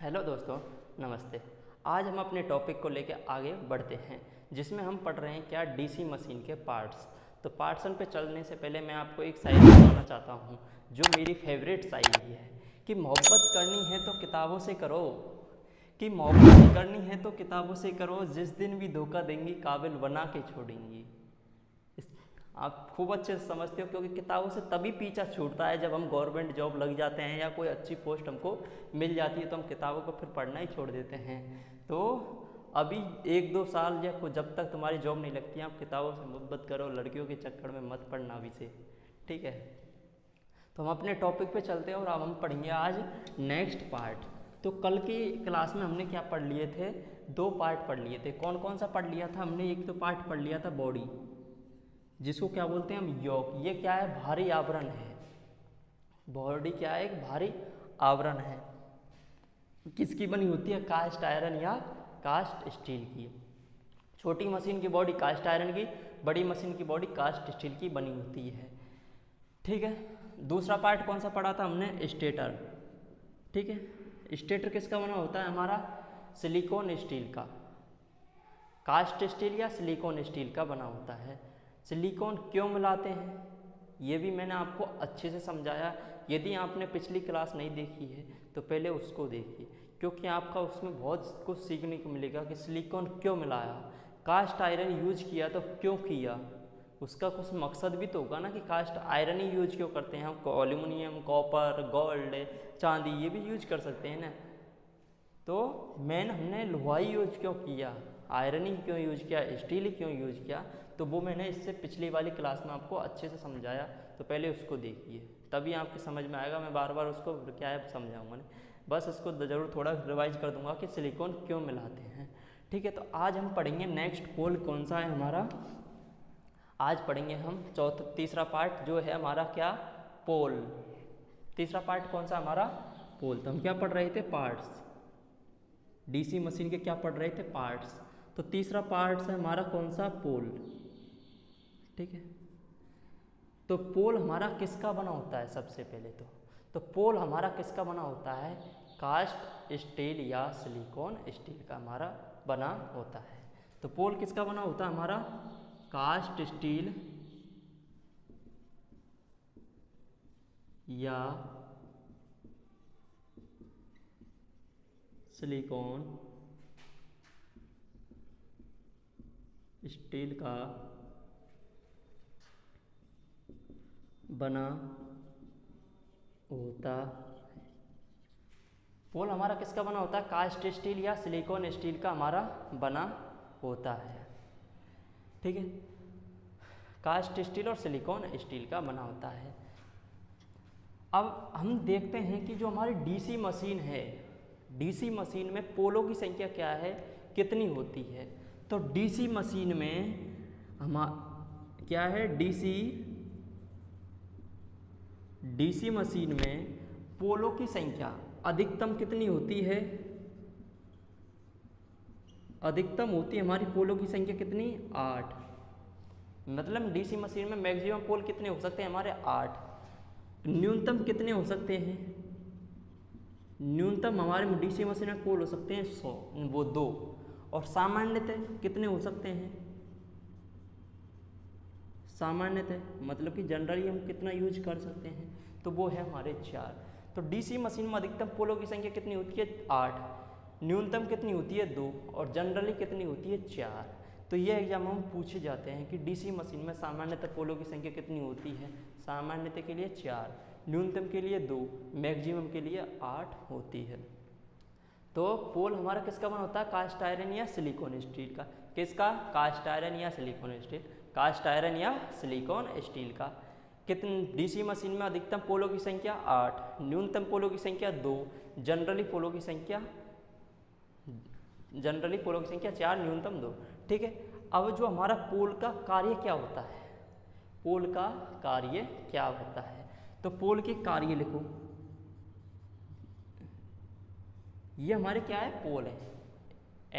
Hello दोस्तों, नमस्ते। आज हम अपने टॉपिक को लेकर आगे बढ़ते हैं, जिसमें हम पढ़ रहे हैं क्या डीसी मशीन के पार्ट्स। तो पार्ट्स पे चलने से पहले मैं आपको एक शायरी बताना चाहता हूँ, जो मेरी फेवरेट शायरी है कि मोहब्बत करनी है तो किताबों से करो, कि मोहब्बत करनी है तो किताबों से करो, जिस दिन भी धोखा देंगी काबिल बना के छोड़ेंगी। आप खूब अच्छे से समझते हो, क्योंकि किताबों से तभी पीछा छूटता है जब हम गवर्नमेंट जॉब लग जाते हैं या कोई अच्छी पोस्ट हमको मिल जाती है, तो हम किताबों को फिर पढ़ना ही छोड़ देते हैं। तो अभी 1-2 साल या कुछ जब तक तुम्हारी जॉब नहीं लगती आप किताबों से मोहब्बत करो, लड़कियों के चक्कर में मत पड़ना अभी से, ठीक है। तो हम अपने टॉपिक पे चलते हैं और अब हम पढ़ेंगे आज नेक्स्ट पार्ट। तो कल की क्लास में हमने क्या पढ़ लिए थे? 2 पार्ट पढ़ लिए थे। कौन कौन सा पढ़ लिया था हमने? एक तो पार्ट पढ़ लिया था बॉडी, जिसको क्या बोलते हैं हम? यॉक। ये क्या है? भारी आवरण है। बॉडी क्या है? एक भारी आवरण है। किसकी बनी होती है? कास्ट आयरन या कास्ट स्टील की। छोटी मशीन की बॉडी कास्ट आयरन की, बड़ी मशीन की बॉडी कास्ट स्टील की बनी होती है, ठीक है। दूसरा पार्ट कौन सा पढ़ा था हमने? स्टेटर, ठीक है। स्टेटर किसका बना होता है हमारा? सिलिकॉन स्टील का। कास्ट स्टील या सिलिकॉन स्टील का बना होता है। सिलिकॉन क्यों मिलाते हैं ये भी मैंने आपको अच्छे से समझाया। यदि आपने पिछली क्लास नहीं देखी है तो पहले उसको देखिए, क्योंकि आपका उसमें बहुत कुछ सीखने को मिलेगा कि सिलिकॉन क्यों मिलाया, कास्ट आयरन यूज किया तो क्यों किया, उसका कुछ मकसद भी तो होगा ना कि कास्ट आयरन ही यूज क्यों करते हैं हम। एल्यूमिनियम, कॉपर, गोल्ड, चांदी ये भी यूज कर सकते हैं ना। तो हमने लोहा यूज क्यों किया, आयरन ही क्यों यूज किया, स्टील ही क्यों यूज किया, तो वो मैंने इससे पिछली वाली क्लास में आपको अच्छे से समझाया। तो पहले उसको देखिए, तभी आपके समझ में आएगा। मैं बार बार उसको क्या है समझाऊंगा नहीं, बस उसको ज़रूर थोड़ा रिवाइज कर दूंगा कि सिलिकॉन क्यों मिलाते हैं, ठीक है। तो आज हम पढ़ेंगे नेक्स्ट पोल कौन सा है हमारा। आज पढ़ेंगे हम तीसरा पार्ट जो है हमारा क्या? पोल। तीसरा पार्ट कौन सा हमारा? पोल। तो हम क्या पढ़ रहे थे? पार्ट्स। डीसी मशीन के क्या पढ़ रहे थे? पार्ट्स। तो तीसरा पार्ट है हमारा कौन सा? पोल, ठीक है। तो पोल हमारा किसका बना होता है? सबसे पहले तो पोल हमारा किसका बना होता है? कास्ट स्टील या सिलिकॉन स्टील का हमारा बना होता है। तो पोल किसका बना होता है हमारा? कास्ट स्टील या सिलिकॉन स्टील का बना होता है। पोल हमारा किसका बना होता है? कास्ट स्टील या सिलिकॉन स्टील का हमारा बना होता है, ठीक है। कास्ट स्टील और सिलिकॉन स्टील का बना होता है। अब हम देखते हैं कि जो हमारी डीसी मशीन है, डीसी मशीन में पोलों की संख्या क्या है, कितनी होती है? तो डीसी मशीन में क्या है? डीसी मशीन में पोलों की संख्या अधिकतम कितनी होती है? अधिकतम होती है हमारी पोलों की संख्या कितनी? 8। मतलब डीसी मशीन में मैक्सिमम पोल कितने हो सकते हैं हमारे? 8। न्यूनतम कितने हो सकते हैं? न्यूनतम हमारे डीसी मशीन में पोल हो सकते हैं 100, वो 2। और सामान्यतः कितने हो सकते हैं? सामान्यतः मतलब कि जनरली हम कितना यूज कर सकते हैं, तो वो है हमारे 4। तो डीसी मशीन में अधिकतम पोलों की संख्या कितनी होती है? 8। न्यूनतम कितनी होती है? 2। और जनरली कितनी होती है? 4। तो ये एग्जाम हम पूछे जाते हैं कि डीसी मशीन में सामान्यतः पोलों की संख्या कितनी होती है? सामान्यतः के लिए 4, न्यूनतम के लिए 2, मैक्सिमम के लिए 8 होती है। तो पोल हमारा किसका बना होता है? कास्ट आयरन या सिलिकॉन स्टील का। किसका? कास्ट आयरन या सिलिकॉन स्टील। कास्ट आयरन या सिलिकॉन स्टील का। कितनी डीसी मशीन में अधिकतम पोलों की संख्या? 8, न्यूनतम पोलों की संख्या 2, जनरली पोलों की संख्या 4, न्यूनतम 2, ठीक है। अब जो हमारा पोल का कार्य क्या होता है? पोल का कार्य क्या होता है? तो पोल के कार्य लिखो, ये हमारे क्या है? पोल है,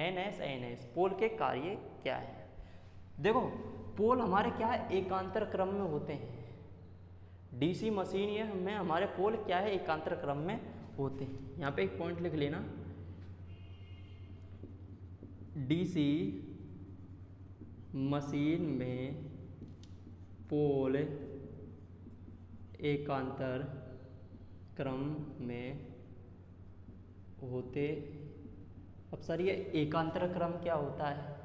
NS। पोल के कार्य क्या है? देखो, पोल हमारे क्या है? एकांतर क्रम में होते हैं। डीसी मशीन में हमारे पोल क्या है? एकांतर क्रम में होते हैं। यहाँ पे एक पॉइंट लिख लेना, डीसी मशीन में पोल एकांतर क्रम में होते। अब सर ये एकांतर क्रम क्या होता है?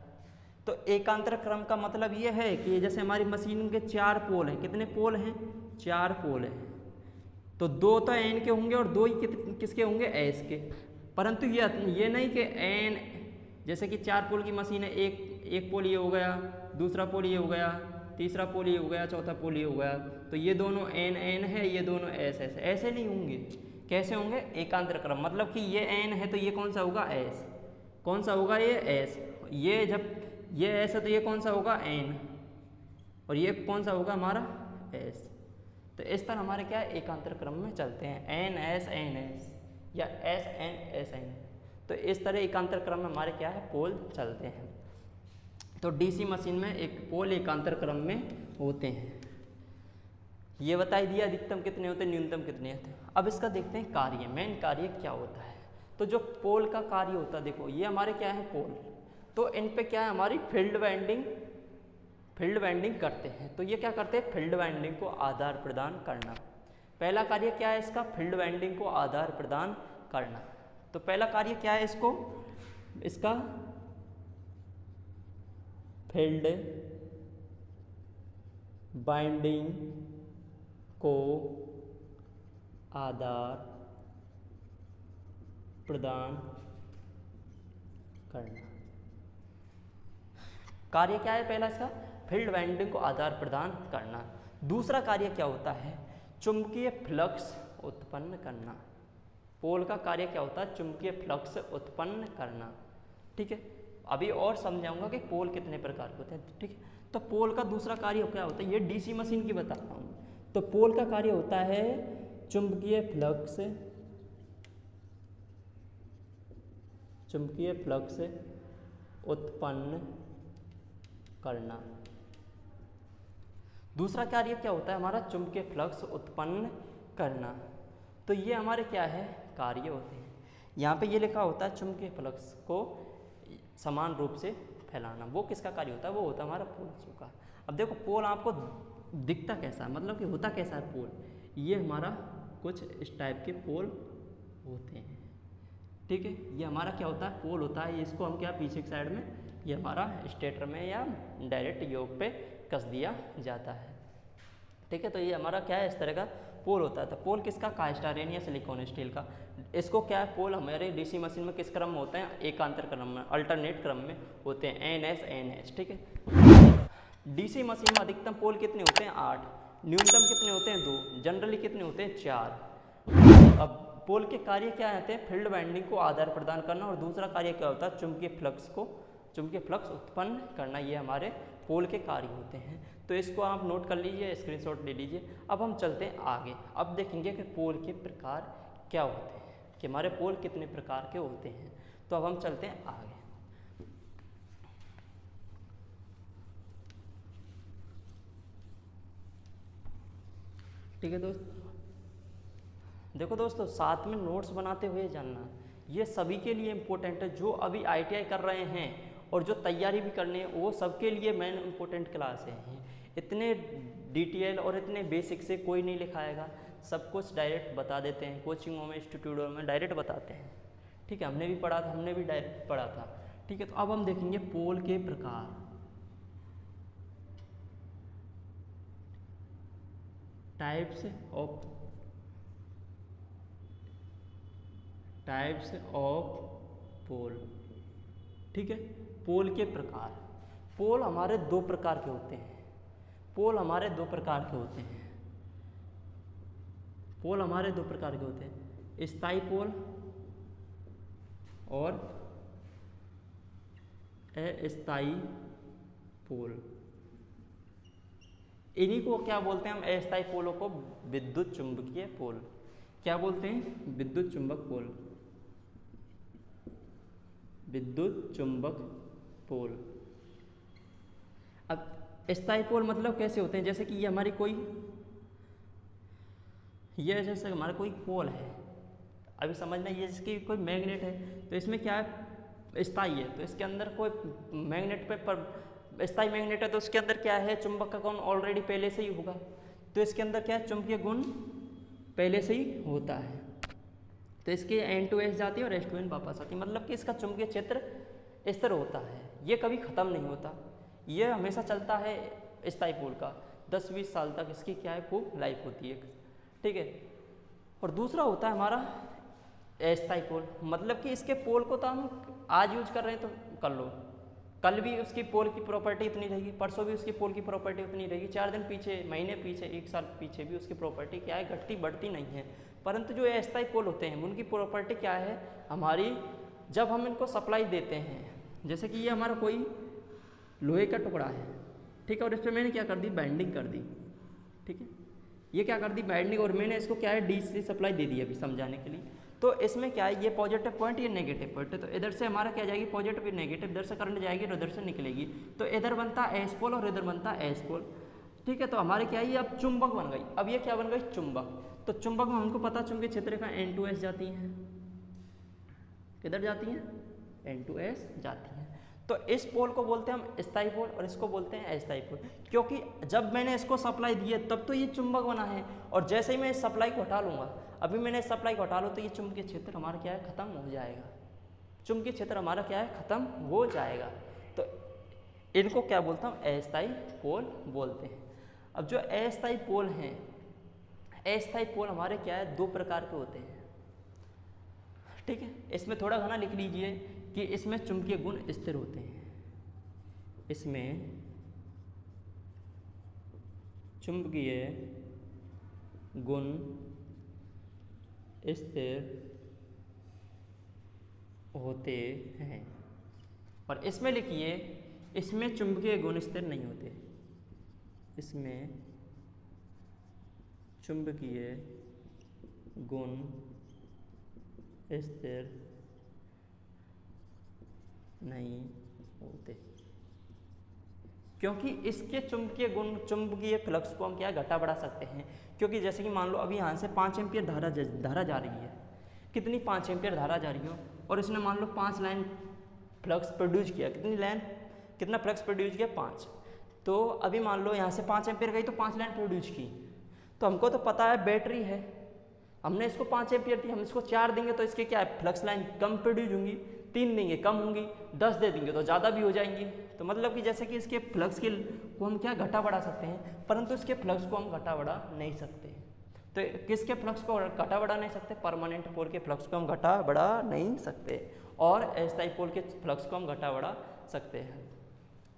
तो एकांतर क्रम का मतलब ये है कि जैसे हमारी मशीन के 4 पोल हैं, कितने पोल हैं? 4 पोल हैं, तो 2 तो एन के होंगे और 2 ही किसके होंगे? एस के। परंतु ये नहीं कि एन, जैसे कि 4 पोल की मशीन है, एक पोल ये हो गया, दूसरा पोल ये हो गया, तीसरा पोल ये हो गया, चौथा पोल ये हो गया, तो ये दोनों एन एन है, ये दोनों एस एस। ऐसे नहीं होंगे। कैसे होंगे? एकांतर क्रम, मतलब कि ये एन है तो ये कौन सा होगा? एस। कौन सा होगा? ये एस। ये जब ये एस है तो ये कौन सा होगा? एन। और ये कौन सा होगा? हमारा एस। तो इस तरह हमारे क्या है? एकांतर क्रम में चलते हैं, एन एस या एस एन एस एन। तो इस तरह एकांतर क्रम में हमारे क्या है? पोल चलते हैं। तो डीसी मशीन में एक पोल एकांतर क्रम में होते हैं। ये बता ही दिया अधिकतम कितने होते हैं, न्यूनतम कितने होते हैं। अब इसका देखते हैं कार्य, मेन कार्य क्या होता है। तो जो पोल का कार्य होता है, देखो ये हमारे क्या है? पोल। तो इन पे क्या है? हमारी फील्ड वाइंडिंग करते हैं। तो ये क्या करते हैं? फील्ड वाइंडिंग को आधार प्रदान करना। पहला कार्य क्या है इसका? फील्ड वाइंडिंग को आधार प्रदान करना। तो पहला कार्य क्या है इसका फील्ड वाइंडिंग को आधार प्रदान करना। कार्य क्या है पहला इसका? फील्ड वाइंडिंग को आधार प्रदान करना। दूसरा कार्य क्या होता है? चुंबकीय फ्लक्स उत्पन्न करना। पोल का कार्य क्या होता है? चुंबकीय फ्लक्स उत्पन्न करना। ठीक है, अभी और समझाऊंगा कि पोल कितने प्रकार के होते हैं। ठीक है, तो पोल का दूसरा कार्य क्या होता है? ये डीसी मशीन की बता रहा हूँ। तो पोल का कार्य होता है चुंबकीय फ्लक्स उत्पन्न करना। दूसरा कार्य क्या होता है हमारा? चुंबकीय फ्लक्स उत्पन्न करना। तो ये हमारे क्या है? कार्य होते हैं। यहाँ पे ये लिखा होता है चुंबकीय फ्लक्स को समान रूप से फैलाना। वो किसका कार्य होता है? वो होता है हमारा पोल का। अब देखो पोल आपको दिखता कैसा है, मतलब कि होता कैसा है पोल? ये हमारा कुछ इस टाइप के पोल होते हैं। ठीक है, ये हमारा क्या होता है? पोल होता है। इसको हम क्या पीछे की साइड में ये हमारा स्टेटर में या डायरेक्ट योक पे कस दिया जाता है। ठीक है, तो ये हमारा क्या है? इस तरह का पोल होता है। तो पोल किसका? कास्टारेन या सिलिकॉन स्टील का। इसको क्या है? पोल हमारे डीसी मशीन में किस क्रम में होते हैं? एकांतर क्रम में, अल्टरनेट क्रम में होते हैं, एन एस एन एस। ठीक है, डीसी मशीन में अधिकतम पोल कितने होते हैं? 8। न्यूनतम कितने होते हैं? 2। जनरली कितने होते हैं? 4। अब पोल के कार्य क्या होते हैं? फील्ड वाइंडिंग को आधार प्रदान करना, और दूसरा कार्य क्या होता है? चुंबकीय फ्लक्स उत्पन्न करना। ये हमारे पोल के कार्य होते हैं। तो इसको आप नोट कर लीजिए, स्क्रीनशॉट ले लीजिए। अब हम चलते हैं आगे। अब देखेंगे कि पोल के प्रकार क्या होते हैं, कि हमारे पोल कितने प्रकार के होते हैं। तो अब हम चलते हैं आगे। ठीक है दोस्तों, देखो दोस्तों, साथ में नोट्स बनाते हुए जानना, ये सभी के लिए इम्पोर्टेंट है। जो अभी ITI कर रहे हैं और जो तैयारी भी करनी है, वो सबके लिए मेन इम्पोर्टेंट क्लास है। इतने डिटेल और इतने बेसिक से कोई नहीं लिखाएगा, सब कुछ डायरेक्ट बता देते हैं। कोचिंगों में, इंस्टीट्यूटों में डायरेक्ट बताते हैं। ठीक है, हमने भी पढ़ा था, हमने भी डायरेक्ट पढ़ा था। ठीक है, तो अब हम देखेंगे पोल के प्रकार। टाइप्स ऑफ पोल। ठीक है, पोल के प्रकार। पोल हमारे 2 प्रकार के होते हैं। स्थायी पोल और अस्थायी पोल। इन्हीं को क्या बोलते हैं हम? अस्थायी पोलों को विद्युत चुंबकीय पोल। क्या बोलते हैं? विद्युत चुंबक पोल। अब स्थायी पोल मतलब कैसे होते हैं? जैसे कि ये हमारी जैसे हमारा कोई पोल है, अभी समझना, ये जिसकी कोई मैग्नेट है, तो इसमें क्या है? स्थायी है तो इसके अंदर कोई मैग्नेट पे पर स्थायी मैग्नेट है तो उसके अंदर क्या है, चुंबक का गुण ऑलरेडी पहले से ही होगा। तो इसके अंदर क्या है, चुंबकीय गुण पहले से ही होता है। तो इसकी N2S जाती है और S2N वापस आती है, मतलब कि इसका चुंबकीय क्षेत्र स्थिर होता है, ये कभी ख़त्म नहीं होता, ये हमेशा चलता है। स्थायी पोल का 10-20 साल तक इसकी क्या है, खूब लाइफ होती है, ठीक है। और दूसरा होता है हमारा अस्थायी पोल, मतलब कि इसके पोल को तो हम आज यूज कर रहे हैं तो कर लो, कल भी उसकी पोल की प्रॉपर्टी इतनी रहेगी, परसों भी उसकी पोल की प्रॉपर्टी उतनी रहेगी, 4 दिन पीछे, महीने पीछे, 1 साल पीछे भी उसकी प्रॉपर्टी क्या है, घटती बढ़ती नहीं है। परंतु जो अस्थायी पोल होते हैं उनकी प्रॉपर्टी क्या है हमारी, जब हम इनको सप्लाई देते हैं, जैसे कि ये हमारा कोई लोहे का टुकड़ा है, ठीक है, और इस पर मैंने क्या कर दी, बाइंडिंग कर दी, ठीक है, ये क्या कर दी, बाइंडिंग, और मैंने इसको क्या है डीसी सप्लाई दे दी अभी समझाने के लिए। तो इसमें क्या है, ये पॉजिटिव पॉइंट, ये नेगेटिव पॉइंट है, तो इधर से हमारा क्या जाएगी, पॉजिटिव या नेगेटिव, इधर से करंट जाएगी और इधर से निकलेगी, तो इधर बनता है एस पोल और इधर बनता है एस पोल, ठीक है। तो हमारे क्या है, ये अब चुंबक बन गई, अब ये क्या बन गई, चुंबक। तो चुंबक में हमको पता चुंबकीय क्षेत्र का N2S जाती हैं, किधर जाती हैं, N2S जाती हैं। तो इस पोल को बोलते हैं हम स्थायी पोल और इसको बोलते हैं अस्थायी पोल, क्योंकि जब मैंने इसको सप्लाई दी है तब तो ये चुंबक बना है, और जैसे ही मैं इस सप्लाई को हटा लूँगा, अभी मैंने इस सप्लाई को हटा लो तो ये चुंबकीय क्षेत्र हमारा क्या है, खत्म हो जाएगा, चुंबकीय क्षेत्र हमारा क्या है, खत्म हो जाएगा। तो इनको क्या बोलता हूँ, अस्थायी पोल बोलते हैं। अब जो अस्थायी पोल हैं, अस्थायी पोल हमारे क्या है, 2 प्रकार के होते हैं, ठीक है। इसमें थोड़ा घना लिख लीजिए कि इसमें चुंबकीय गुण स्थिर होते हैं, इसमें चुंबकीय गुण स्थिर होते हैं, और इसमें लिखिए इसमें चुंबकीय गुण स्थिर नहीं होते, इसमें चुंबकीय गुण स्थिर नहीं होते, क्योंकि इसके चुंबकीय गुण, चुंबकीय फ्लक्स को हम क्या घटा बढ़ा सकते हैं, क्योंकि जैसे कि मान लो अभी यहाँ से 5 एम्पीयर धारा जा रही है, कितनी 5 एम्पीयर धारा जा रही हो, और इसने मान लो 5 लाइन फ्लक्स प्रोड्यूस किया, कितनी लाइन, कितना फ्लक्स प्रोड्यूस किया, 5। तो अभी मान लो यहाँ से 5 एम्पीयर गई तो 5 लाइन प्रोड्यूस की, तो हमको तो पता है बैटरी है, हमने इसको 5 एम्पीयर दी, हम इसको 4 देंगे तो इसके क्या है, फ्लक्स लाइन कम प्रोड्यूस होंगी, 3 देंगे कम होंगी, 10 दे देंगे तो ज़्यादा भी हो जाएंगी। तो मतलब कि जैसे कि इसके फ्लक्स के को हम क्या घटा बढ़ा सकते हैं, परंतु इसके फ्लक्स को हम घटा बढ़ा नहीं सकते। तो किसके फ्लक्स को घटा बढ़ा नहीं सकते, परमानेंट पोल के फ्लक्स को हम घटा बढ़ा नहीं सकते, और अस्थायी पोल के फ्लक्स को हम घटा बढ़ा सकते हैं,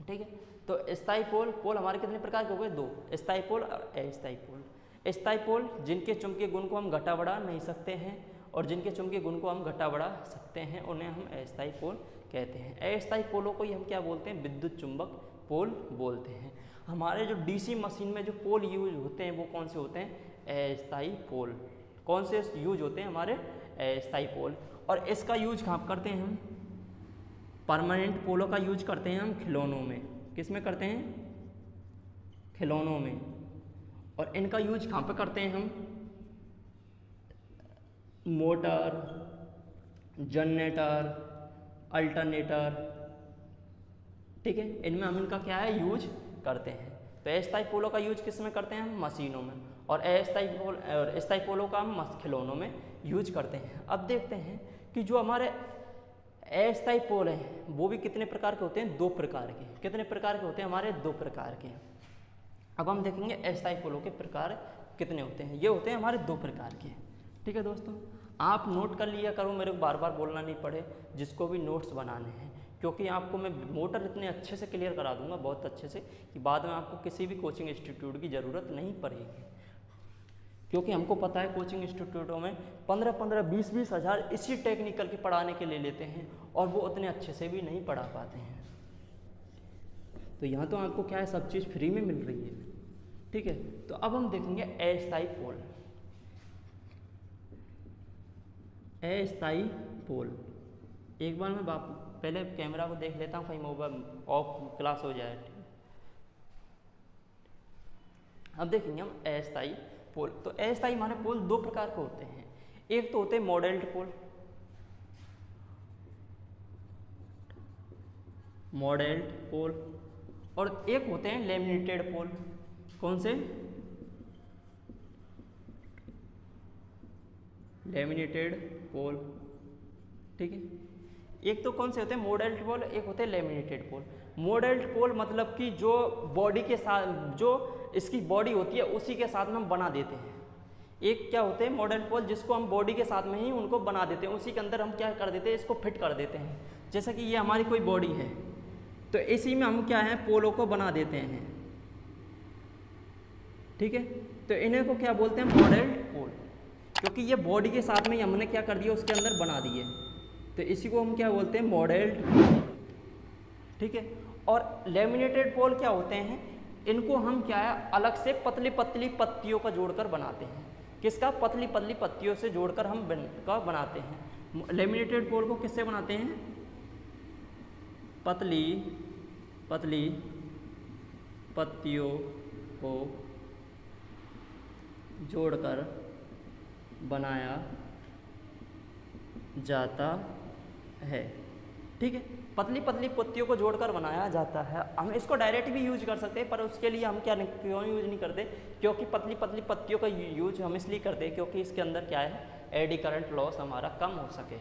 ठीक है। तो स्थायी पोल हमारे कितने प्रकार के हो गए, 2, स्थायी पोल और अस्थायी पोल। स्थायी पोल जिनके चुंबकीय गुण को हम घटा बढ़ा नहीं सकते हैं, और जिनके चुंबकीय गुण को हम घटा बढ़ा सकते हैं, उन्हें हम अस्थायी पोल कहते हैं। अस्थायी पोलों को ही हम क्या बोलते हैं, विद्युत चुंबक पोल बोलते हैं। हमारे जो डीसी मशीन में जो पोल यूज होते हैं वो कौन से होते हैं, अस्थायी पोल। कौन से यूज होते हैं हमारे, अस्थायी पोल। और इसका यूज कहाँ करते हैं हम, परमानेंट पोलों का यूज करते हैं हम खिलौनों में। किस में करते हैं, खिलौनों में। और इनका यूज कहाँ पे करते हैं हम, मोटर, जनरेटर, अल्टरनेटर, ठीक है, इनमें हम इनका क्या है, यूज करते हैं। तो अस्थायी पोलों का यूज किस में करते हैं हम, मशीनों में, और अस्थायी पोलों का हम खिलौनों में यूज करते हैं। अब देखते हैं कि जो हमारे अस्थायी पोल हैं वो भी कितने प्रकार के होते हैं, 2 प्रकार के। कितने प्रकार के होते हैं हमारे, 2 प्रकार के। अब हम देखेंगे अस्थायी पोलों के प्रकार कितने होते हैं। ये होते हैं हमारे 2 प्रकार के, ठीक है दोस्तों। आप नोट कर लिया करो, मेरे को बार बार बोलना नहीं पड़े, जिसको भी नोट्स बनाने हैं, क्योंकि आपको मैं मोटर इतने अच्छे से क्लियर करा दूंगा, बहुत अच्छे से, कि बाद में आपको किसी भी कोचिंग इंस्टीट्यूट की ज़रूरत नहीं पड़ेगी। क्योंकि हमको पता है कोचिंग इंस्टीट्यूटों में 15-15, 20-20 हज़ार इसी टेक्निकल के पढ़ाने के लिए लेते हैं, और वो उतने अच्छे से भी नहीं पढ़ा पाते हैं। तो यहाँ तो आपको क्या है, सब चीज़ फ्री में मिल रही है, ठीक है। तो अब हम देखेंगे अस्थायी पोल। अस्थायी पोल, एक बार मैं पहले कैमरा को देख लेता हूँ, कहीं मोबाइल ऑफ क्लास हो जाए। अब देखेंगे हम अस्थायी पोल। तो अस्थायी हमारे पोल 2 प्रकार के होते हैं। एक तो होते हैं मॉडल्ड पोल, मॉडल्ड पोल, और एक होते हैं लेमिनेटेड पोल। कौन से? लेमिनेटेड पोल, ठीक है। एक तो कौन से होते हैं? मॉडल्ड पोल, एक होते हैं लेमिनेटेड पोल। मॉडल्ड पोल मतलब कि जो बॉडी के साथ, जो इसकी बॉडी होती है उसी के साथ में हम बना देते हैं। एक क्या होते हैं मॉडल्ड पोल, जिसको हम बॉडी के साथ में ही उनको बना देते हैं, उसी के अंदर हम क्या कर देते हैं, इसको फिट कर देते हैं। जैसा कि ये हमारी कोई बॉडी है, तो इसी में हम क्या है, पोलों को बना देते हैं, ठीक है। तो इन्हें को क्या बोलते हैं? मॉडल्ड पोल, क्योंकि ये बॉडी के साथ में ही हमने क्या कर दिया, उसके अंदर बना दिए, तो इसी को हम क्या बोलते हैं? मॉडल्ड, ठीक है। और लेमिनेटेड पोल क्या होते हैं? इनको हम क्या है, अलग से पतली पतली पत्तियों का जोड़कर बनाते हैं। किसका? पतली पतली पत्तियों से जोड़कर हम बनाते हैं। लेमिनेटेड पोल को किससे बनाते हैं? पतली पतली पत्तियों को जोड़कर बनाया जाता है, ठीक है। पतली पतली पत्तियों को जोड़कर बनाया जाता है। हम इसको डायरेक्ट भी यूज कर सकते हैं, पर उसके लिए हम क्या क्यों यूज नहीं करते? क्योंकि पतली पतली पत्तियों का यूज हम इसलिए करते हैं क्योंकि इसके अंदर क्या है, एडी करंट लॉस हमारा कम हो सके,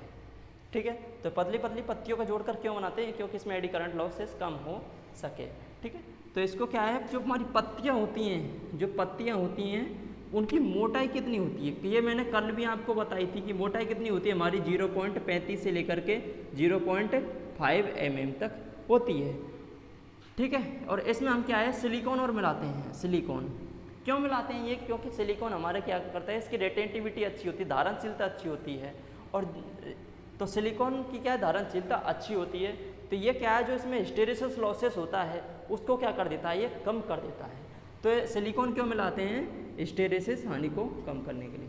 ठीक है। तो पतली पतली पत्तियों का जोड़कर क्यों बनाते हैं? क्योंकि इसमें एडी करंट लॉसेस कम हो सके, ठीक है। तो इसको क्या है, जो हमारी पत्तियाँ होती हैं, जो पत्तियाँ होती हैं उनकी मोटाई कितनी होती है? ये मैंने कल भी आपको बताई थी कि मोटाई कितनी होती है हमारी, 0.35 से लेकर के 0.5 mm तक होती है, ठीक है। और इसमें हम क्या है, सिलिकॉन और मिलाते हैं। सिलिकॉन क्यों मिलाते हैं ये? क्योंकि सिलिकॉन हमारे क्या करता है, इसकी रेटेंटिविटी अच्छी होती है, धारणशीलता अच्छी होती है, और तो सिलिकॉन की क्या है, धारणशीलता अच्छी होती है। तो ये क्या है, जो इसमें हिस्टेरेसिस लॉसेस होता है उसको क्या कर देता है, ये कम कर देता है। तो सिलिकॉन क्यों मिलाते हैं? हिस्टेरेसिस हानि को कम करने के लिए।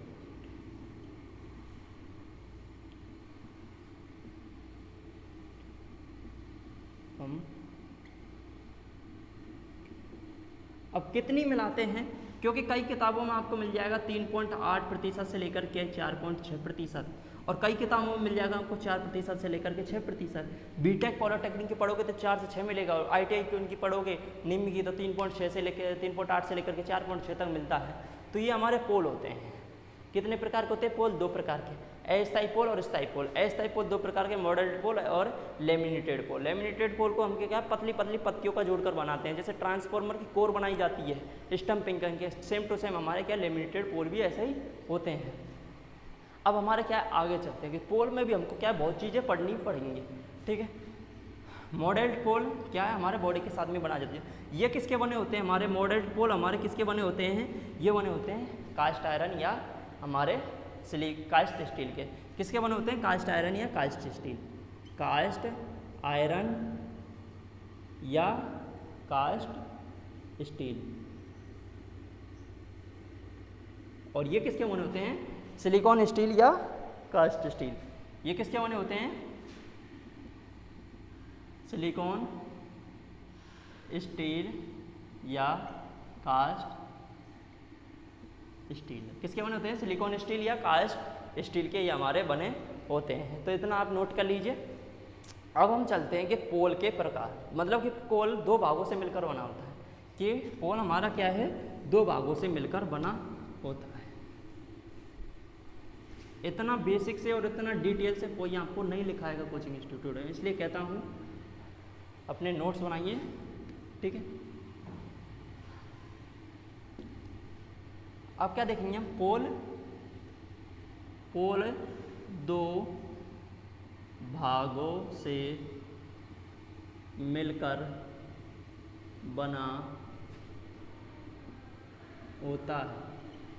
हम अब कितनी मिलाते हैं? क्योंकि कई किताबों में आपको मिल जाएगा 3.8% से लेकर के 4.6%, और कई किताबों में मिल जाएगा आपको 4% से लेकर के 6%। बीटेक पॉलिटेक्निक की पढ़ोगे तो 4 से 6 मिलेगा, और ITI की उनकी पढ़ोगे निम्न की तो 3.6 से लेकर 3.8 से लेकर के 4.6 तक मिलता है। तो ये हमारे पोल होते हैं। कितने प्रकार के होते हैं पोल? 2 प्रकार के, अस्थायी पोल और स्थायी पोल। अस्थायी पोल 2 प्रकार के, मॉडल्ड पोल और लेमिनेटेड पोल। लेमिनेटेड पोल को हम क्या पतली पतली पत्तियों का जोड़कर बनाते हैं, जैसे ट्रांसफार्मर की कोर बनाई जाती है स्टम्पिंग करके, सेम टू सेम हमारे क्या लेमिनेटेड पोल भी ऐसे ही होते हैं। अब हमारे क्या आगे चलते हैं कि पोल में भी हमको क्या बहुत चीज़ें पढ़नी पड़ेंगी, ठीक है। मॉडल्ड पोल क्या है, हमारे बॉडी के साथ में बना जाती है। ये किसके बने होते हैं? हमारे मॉडल्ड पोल हमारे किसके बने होते हैं? ये बने होते हैं कास्ट आयरन या हमारे कास्ट स्टील के। किसके बने होते हैं? कास्ट आयरन या कास्ट स्टील। कास्ट आयरन या कास्ट स्टील। और ये किसके बने होते हैं? सिलिकॉन स्टील या कास्ट स्टील। ये किसके बने होते हैं? सिलिकॉन स्टील या कास्ट स्टील। किसके बने होते हैं? सिलिकॉन स्टील या कास्ट स्टील के ये हमारे बने होते हैं। तो इतना आप नोट कर लीजिए। अब हम चलते हैं कि पोल के प्रकार, मतलब कि पोल 2 भागों से मिलकर बना होता है, कि पोल हमारा क्या है 2 भागों से मिलकर बना होता है। इतना बेसिक से और इतना डिटेल से कोई आपको नहीं लिखाएगा कोचिंग इंस्टीट्यूट में, इसलिए कहता हूँ अपने नोट्स बनाइए, ठीक है। अब क्या देखेंगे हम? पोल 2 भागों से मिलकर बना होता है।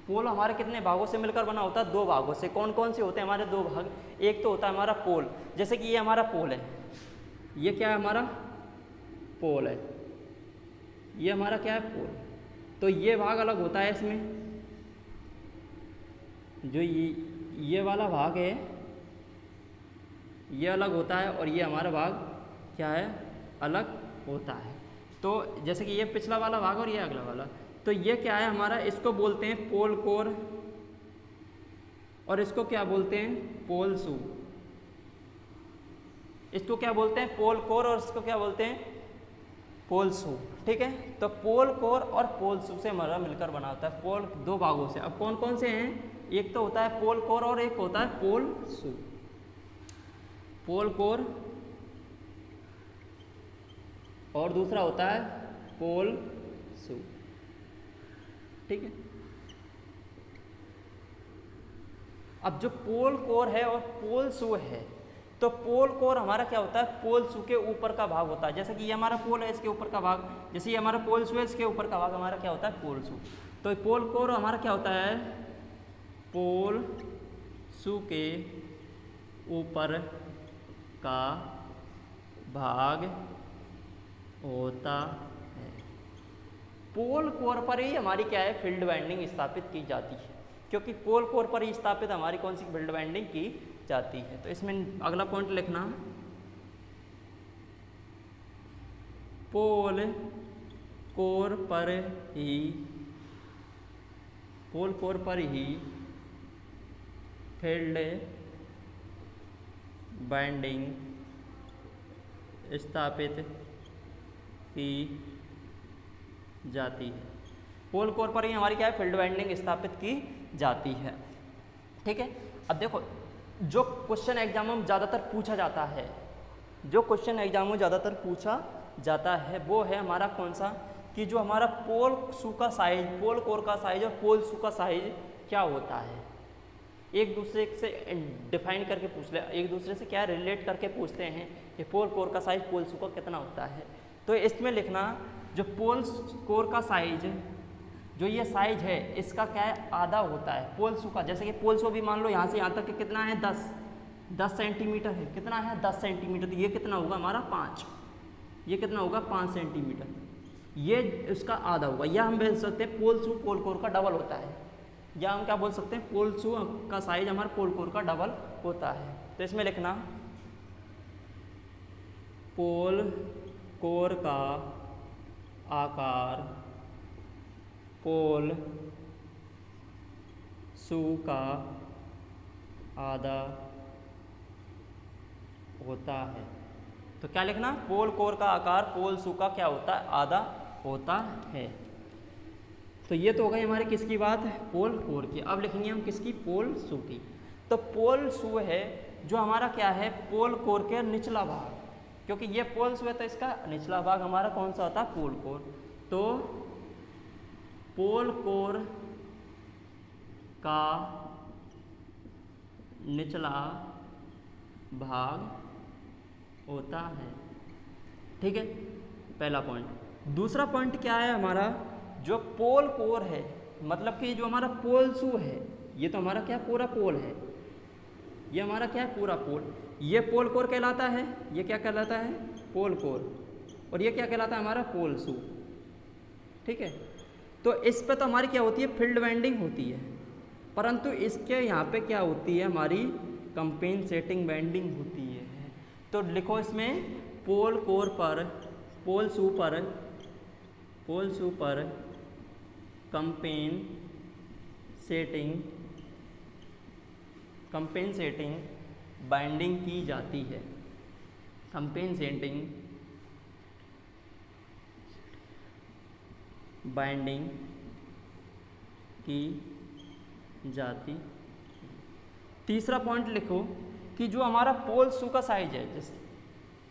पोल हमारे कितने भागों से मिलकर बना होता है? 2 भागों से। कौन कौन से होते हैं हमारे 2 भाग? एक तो होता है हमारा पोल, जैसे कि ये हमारा पोल है, ये क्या है हमारा पोल है, ये हमारा क्या है पोल। तो ये भाग अलग होता है, इसमें जो ये वाला भाग है ये अलग होता है, और ये हमारा भाग क्या है अलग होता है। तो जैसे कि ये पिछला वाला भाग और ये अगला वाला, तो ये क्या है हमारा, इसको बोलते हैं पोल कोर, और इसको क्या बोलते हैं? पोल शू। इसको क्या बोलते हैं? पोल कोर, और इसको क्या बोलते हैं? पोल शू। ठीक है, तो पोल कोर और पोल शू से हमारा मिलकर बना होता है पोल, दो भागों से। अब कौन कौन से हैं? एक तो होता है पोल कोर और एक होता है पोल शू। पोल कोर और दूसरा होता है पोल शू। ठीक है, अब जो पोल कोर है और पोल शू है, तो पोल कोर हमारा क्या होता है? पोल शू के ऊपर का भाग होता है। जैसे कि ये हमारा पोल है, इसके ऊपर का भाग, जैसे ये हमारा पोल शू है, इसके ऊपर का भाग हमारा क्या होता है? पोल शू। तो पोल कोर हमारा क्या होता है? पोल शू के ऊपर का भाग होता है। पोल कोर पर ही हमारी क्या है? फील्ड वाइंडिंग स्थापित की जाती है, क्योंकि पोल कोर पर ही स्थापित हमारी कौन सी फील्ड वाइंडिंग की जाती है। तो इसमें अगला पॉइंट लिखना, पोल कोर पर ही, पोल कोर पर ही फील्ड वाइंडिंग स्थापित की जाती है। पोल कोर पर ही हमारी क्या है? फील्ड वाइंडिंग स्थापित की जाती है। ठीक है, अब देखो जो क्वेश्चन एग्जाम में ज़्यादातर पूछा जाता है, जो क्वेश्चन एग्जाम में ज़्यादातर पूछा जाता है वो है हमारा कौन सा? कि जो हमारा पोल शू का साइज, पोल कोर का साइज और पोल शू का साइज क्या होता है, एक दूसरे से डिफाइन करके पूछ ले, एक दूसरे से क्या रिलेट करके पूछते हैं कि पोल कोर का साइज पोल शू का कितना होता है। तो इसमें लिखना, जो पोल कोर का साइज, जो ये साइज है इसका क्या है? आधा होता है पोल शू का। जैसे कि पोल शू भी मान लो यहाँ से यहाँ तक कि कितना है? 10 सेंटीमीटर है। कितना है? 10 सेंटीमीटर। तो ये कितना होगा हमारा? 5। ये कितना होगा? 5 सेंटीमीटर। ये इसका आधा होगा। या हम बोल सकते हैं पोल शू पोल कोर का डबल होता है, या हम क्या बोल सकते हैं? पोल शू का साइज हमारा पोल कोर का डबल होता है। तो इसमें लिखना, पोल कोर का आकार पोल शू का आधा होता है। तो क्या लिखना? पोल कोर का आकार पोल शू का क्या होता है? आधा होता है। तो ये तो हो गई हमारी किसकी बात? पोल कोर की। अब लिखेंगे हम किसकी? पोल शू की। तो पोल शू है जो हमारा क्या है? पोल कोर के निचला भाग, क्योंकि ये पोल शू है तो इसका निचला भाग हमारा कौन सा होता है? पोल कोर। तो पोल कोर का निचला भाग होता है। ठीक है, पहला पॉइंट। दूसरा पॉइंट क्या है हमारा? जो पोल कोर है, मतलब कि जो हमारा पोल शू है, ये तो हमारा क्या पूरा पोल है, ये हमारा क्या है? पूरा पोल। ये पोल कोर कहलाता है, ये क्या कहलाता है? पोल कोर। और ये क्या कहलाता है? हमारा पोल शू। ठीक है, तो इस पे तो हमारी क्या होती है? फील्ड वाइंडिंग होती है, परंतु इसके यहाँ पे क्या होती है? हमारी कंपेंसेटिंग वाइंडिंग होती है। तो लिखो इसमें, पोल कोर पर, पोल शू पर कंपेंसेटिंग बाइंडिंग की जाती है। कंपेंसेटिंग बाइंडिंग की जाती। तीसरा पॉइंट लिखो कि जो हमारा पोल शू का साइज है,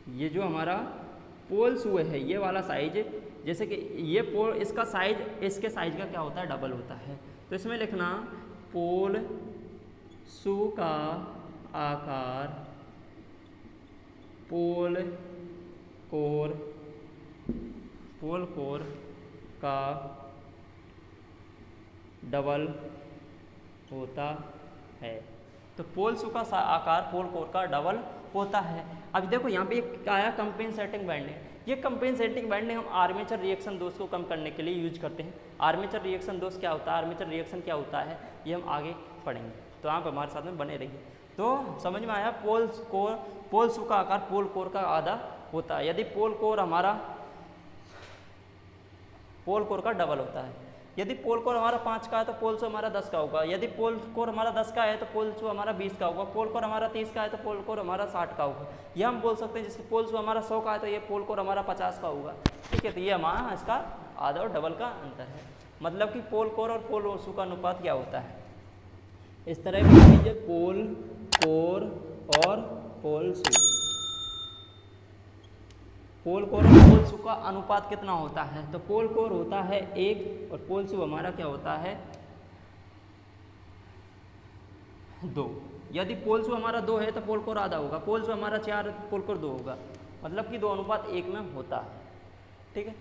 ये जो हमारा पोल शू है, ये वाला साइज, जैसे कि ये पोल, इसका साइज इसके साइज का क्या होता है? डबल होता है। तो इसमें लिखना, पोल शू का आकार पोल कोर का डबल होता है। तो पोल शू का आकार पोल कोर का डबल होता है। अब देखो यहाँ पे एक आया कंपेंसेटिंग बाइंडिंग। ये कंपेंसेटिंग बाइंडिंग हम आर्मेचर रिएक्शन दोष को कम करने के लिए यूज करते हैं। आर्मेचर रिएक्शन दोष क्या होता है? आर्मेचर रिएक्शन क्या होता है? ये हम आगे पढ़ेंगे, तो आप हमारे साथ में बने रहिए। तो समझ में आया? पोल शू का आकार पोल कोर का आधा होता है। यदि पोल कोर हमारा पोल कोर का डबल होता है, यदि पोल कोर हमारा 5 का है तो पोल शू हमारा 10 का होगा, यदि पोल कोर हमारा 10 का है तो पोल शू हमारा 20 का होगा, पोल कोर हमारा 30 का है तो पोल कोर हमारा 60 का होगा। यह हम बोल सकते हैं जैसे पोल शू हमारा 100 का है तो ये पोल कोर हमारा 50 का होगा। ठीक है, तो ये हमारा इसका आधा और डबल का अंतर है। मतलब कि पोल कोर और पोल शू का अनुपात क्या होता है, इस तरह भी लीजिए, पोल कोर और पोल शू। पोल कोर और पोल शू का अनुपात कितना होता है, तो पोल कोर होता है 1 और पोल शू हमारा क्या होता है 2। यदि पोल शू हमारा 2 है तो पोल कोर आधा होगा, पोल शू हमारा 4 है तो पोल कोर 2 होगा, मतलब कि 2 अनुपात 1 में होता है। ठीक है,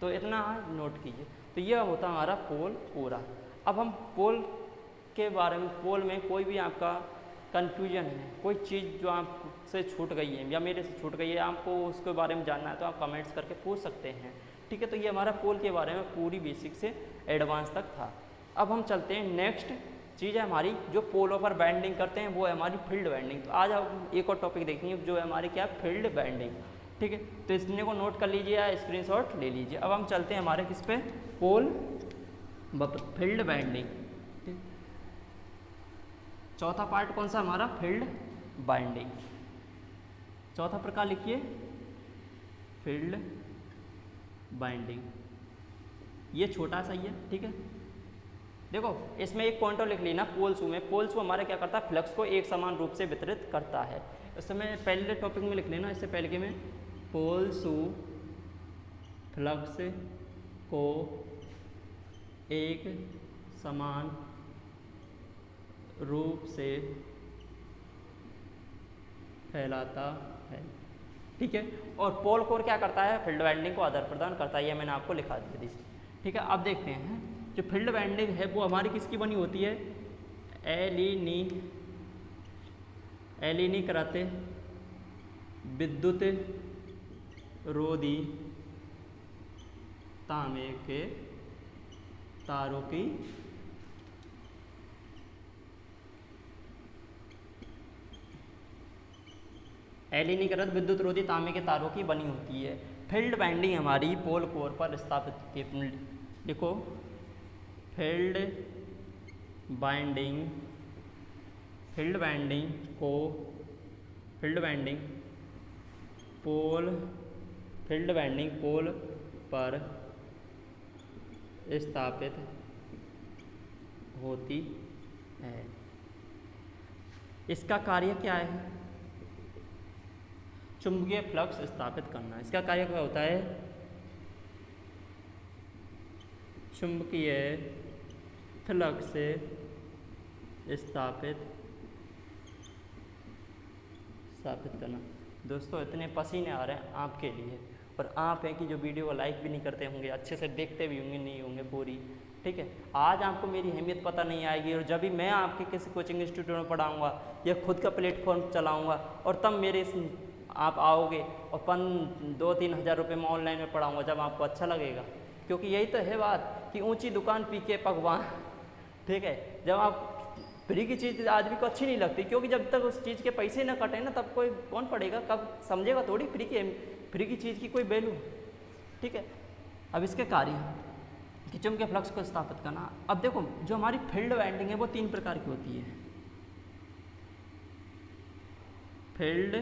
तो इतना नोट कीजिए। तो यह होता हमारा पोल कोरा। अब हम पोल के बारे में, पोल में कोई भी आपका कन्फ्यूजन है, कोई चीज़ जो आपसे छूट गई है या मेरे से छूट गई है, आपको उसके बारे में जानना है तो आप कमेंट्स करके पूछ सकते हैं। ठीक है, तो ये हमारा पोल के बारे में पूरी बेसिक से एडवांस तक था। अब हम चलते हैं, नेक्स्ट चीज़ है हमारी जो पोलों पर बैंडिंग करते हैं, वो है हमारी फील्ड बैंडिंग। तो आज हम एक और टॉपिक देखेंगे जो है हमारी क्या, फील्ड बैंडिंग। ठीक है, तो इसने को नोट कर लीजिए या स्क्रीनशॉट ले लीजिए। अब हम चलते हैं हमारे किस पे, पोल फील्ड बैंडिंग। चौथा पार्ट कौन सा हमारा, फील्ड बाइंडिंग। चौथा प्रकार लिखिए, फील्ड बाइंडिंग। ये छोटा सा ही है। ठीक है, देखो इसमें एक पॉइंट और लिख लेना, पोल शू में, पोल शू हमारा क्या करता है, फ्लक्स को एक समान रूप से वितरित करता है। इस समय पहले टॉपिक में लिख लेना, इससे पहले कि मैं, पोल शू फ्लक्स को एक समान रूप से फैलाता है। ठीक है, और पोल कोर क्या करता है, फील्ड बाइंडिंग को आदान प्रदान करता है। यह मैंने आपको लिखा दिया थी। ठीक है, अब देखते हैं जो फील्ड बाइंडिंग है वो हमारी किसकी बनी होती है, एलीनीकृत विद्युत रोधी तांबे के तारों की एलीनीकृत विद्युत रोधी तांबे के तारों की बनी होती है। फील्ड बाइंडिंग हमारी पोल कोर पर स्थापित होती है। लिखो, फील्ड बाइंडिंग पोल पर स्थापित होती है। इसका कार्य क्या है, चुंबकीय फ्लक्स स्थापित करना। इसका कार्य क्या होता है, चुंबकीय फ्लक्स स्थापित करना। दोस्तों इतने पसीने आ रहे हैं आपके लिए, और आप हैं कि जो वीडियो को लाइक भी नहीं करते होंगे, अच्छे से देखते भी होंगे नहीं होंगे पूरी। ठीक है, आज आपको मेरी अहमियत पता नहीं आएगी, और जब भी मैं आपके किसी कोचिंग इंस्टीट्यूट में पढ़ाऊँगा या खुद का प्लेटफॉर्म चलाऊँगा, और तब मेरे आप आओगे और 2-3 हज़ार रुपये में ऑनलाइन में पढ़ाऊँगा, जब आपको अच्छा लगेगा। क्योंकि यही तो है बात कि ऊंची दुकान पी के पकवान। ठीक है, जब आप फ्री की चीज़ आदमी को अच्छी नहीं लगती, क्योंकि जब तक उस चीज़ के पैसे ना कटे ना, तब कोई कौन पढ़ेगा, कब समझेगा थोड़ी फ्री की चीज़ की कोई वैल्यू। ठीक है, अब इसके कार्य कि चुंबकीय फ्लक्स को स्थापित करना। अब देखो जो हमारी फील्ड बाइंडिंग है वो 3 प्रकार की होती है। फील्ड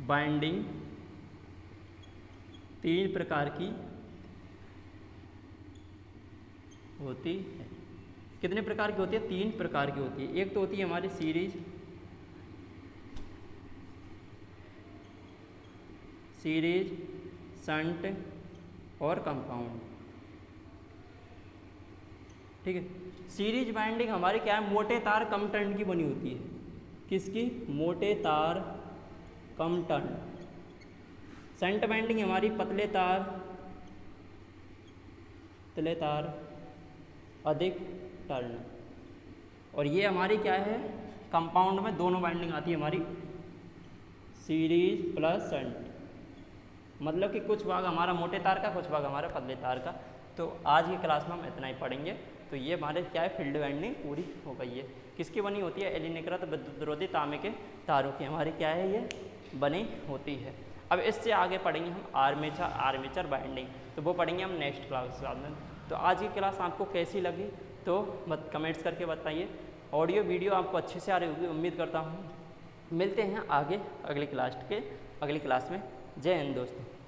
बाइंडिंग 3 प्रकार की होती है। कितने प्रकार की होती है, 3 प्रकार की होती है। एक तो होती है हमारी सीरीज, शंट और कंपाउंड। ठीक है, सीरीज बाइंडिंग हमारी क्या है, मोटे तार कम टर्न की बनी होती है। किसकी, मोटे तार कम टर्न। शंट बाइंडिंग हमारी पतले तार अधिक टर्न। और ये हमारी क्या है, कंपाउंड में दोनों बाइंडिंग आती है हमारी, सीरीज प्लस शंट। मतलब कि कुछ भाग हमारा मोटे तार का, कुछ भाग हमारा पतले तार का। तो आज की क्लास में हम इतना ही पढ़ेंगे। तो ये हमारे क्या है, फील्ड बाइंडिंग पूरी हो गई है। किसकी बनी होती है, एलीनीकृत विद्युतरोधी तांबे के तारों की हमारी क्या है, ये बनी होती है। अब इससे आगे पढ़ेंगे हम आर्मेचर बाइंडिंग। तो वो पढ़ेंगे हम नेक्स्ट क्लास में। तो आज की क्लास आपको कैसी लगी तो कमेंट्स करके बताइए। ऑडियो वीडियो आपको अच्छे से आ रही होगी उम्मीद करता हूँ। मिलते हैं आगे अगली क्लास में। जय हिंद दोस्तों।